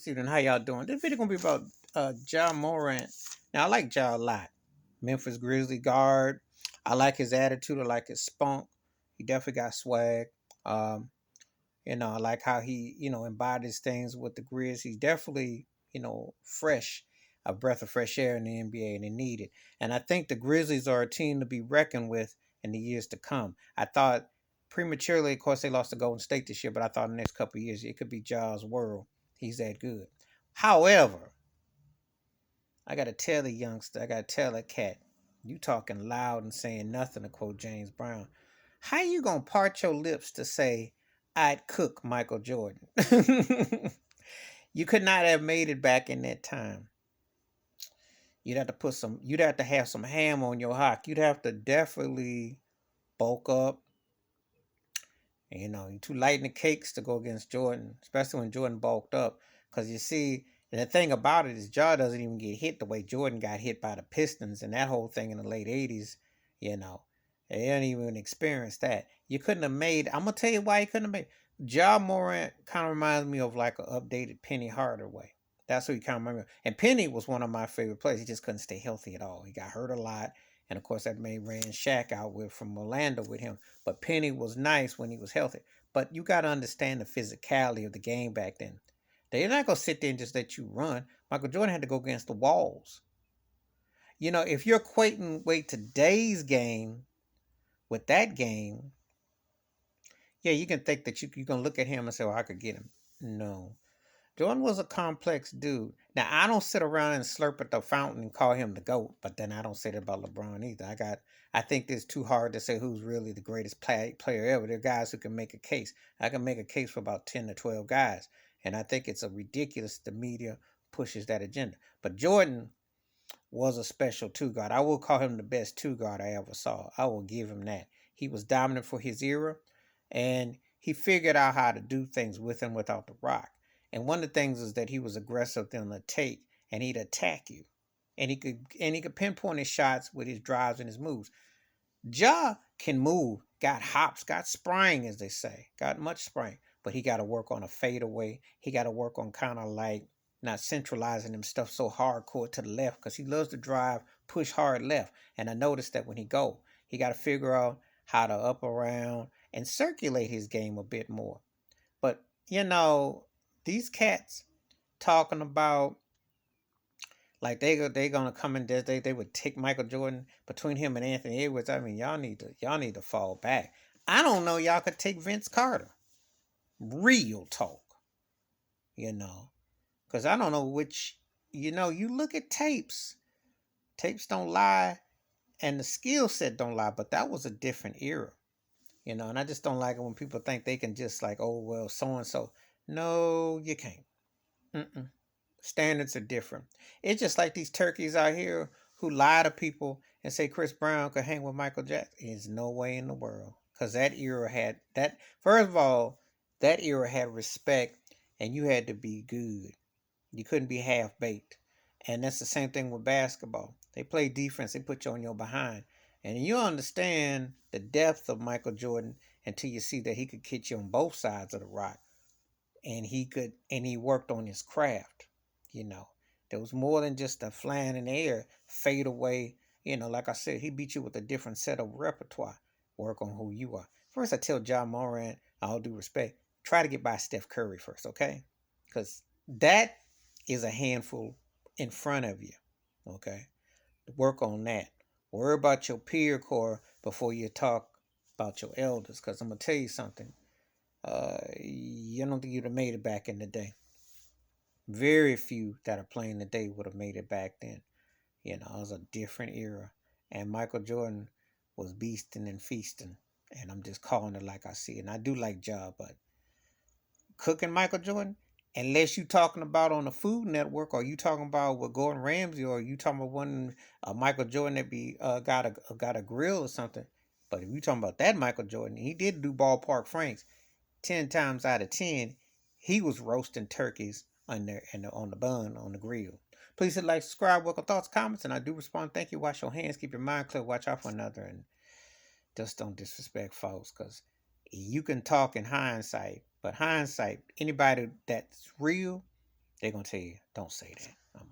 Student, how y'all doing? This video gonna be about Ja Morant. Now I like Ja a lot. Memphis Grizzly guard. I like his attitude. I like his spunk. He definitely got swag. Um, I like how he, embodies things with the Grizz. He's definitely, fresh, a breath of fresh air in the NBA, and they need it. And I think the Grizzlies are a team to be reckoned with in the years to come. I thought prematurely, of course, they lost to Golden State this year, but I thought in the next couple of years it could be Ja's world. He's that good. However, I gotta tell the youngster, I gotta tell that cat, you talking loud and saying nothing, to quote James Brown. How you gonna part your lips to say I'd cook Michael Jordan? You could not have made it back in that time. You'd have to have some ham on your hock. You'd have to definitely bulk up. You're too light in the cakes to go against Jordan, especially when Jordan bulked up. Because you see, and the thing about it is, Jaw doesn't even get hit the way Jordan got hit by the Pistons and that whole thing in the late 80s. You know, they didn't even experience that. You couldn't have made, I'm going to tell you why you couldn't have made. Ja Morant kind of reminds me of like an updated Penny Hardaway. That's what he kind of reminds me of. And Penny was one of my favorite players. He just couldn't stay healthy at all. He got hurt a lot. And of course, that made ran Shaq out with from Orlando with him. But Penny was nice when he was healthy. But you got to understand the physicality of the game back then. They're not going to sit there and just let you run. Michael Jordan had to go against the walls. If you're equating today's game with that game, yeah, you can think that you're going to look at him and say, well, I could get him. No. Jordan was a complex dude. Now, I don't sit around and slurp at the fountain and call him the GOAT, but then I don't say that about LeBron either. I think it's too hard to say who's really the greatest player ever. There are guys who can make a case. I can make a case for about 10 to 12 guys, and I think it's a ridiculous the media pushes that agenda. But Jordan was a special two guard. I will call him the best two guard I ever saw. I will give him that. He was dominant for his era, and he figured out how to do things with and without the rock. And one of the things is that he was aggressive on the take, and he'd attack you, and he could pinpoint his shots with his drives and his moves. Ja can move, got hops, got spring, as they say, got much spring, but he got to work on a fadeaway. He got to work on kind of like not centralizing him stuff so hardcore to the left because he loves to drive, push hard left. And I noticed that when he got to figure out how to up around and circulate his game a bit more. But these cats talking about like they gonna come in there, they would take Michael Jordan between him and Anthony Edwards. I mean, y'all need to fall back. I don't know y'all could take Vince Carter. Real talk, you know, because I don't know which. You look at tapes. Tapes don't lie, and the skill set don't lie. But that was a different era, and I just don't like it when people think they can just like, oh well, so and so. No, you can't. Mm-mm. Standards are different. It's just like these turkeys out here who lie to people and say Chris Brown could hang with Michael Jackson. There's no way in the world. Because that era had that, first of all, that era had respect and you had to be good. You couldn't be half baked. And that's the same thing with basketball. They play defense, they put you on your behind. And you understand the depth of Michael Jordan until you see that he could catch you on both sides of the rock and he worked on his craft. You know, there was more than just a flying in the air, fade away. Like I said, he beat you with a different set of repertoire. Work on who you are. First, I tell John Moran, all due respect, try to get by Steph Curry first, okay? Because that is a handful in front of you, okay? Work on that. Worry about your peer core before you talk about your elders. Because I'm going to tell you something. You don't think you'd have made it back in the day. Very few that are playing today would have made it back then. It was a different era. And Michael Jordan was beasting and feasting. And I'm just calling it like I see it. And I do like Ja, but cooking Michael Jordan, unless you talking about on the Food Network, or you talking about with Gordon Ramsay, or you talking about one Michael Jordan that be got a grill or something. But if you talking about that Michael Jordan, he did do ballpark franks. 10 times out of 10, he was roasting turkeys on the bun on the grill. Please hit like, subscribe, welcome thoughts, comments, and I do respond. Thank you. Wash your hands, keep your mind clear, watch out for another, and just don't disrespect folks, because you can talk in hindsight, but hindsight, anybody that's real, they're gonna tell you, don't say that. I'm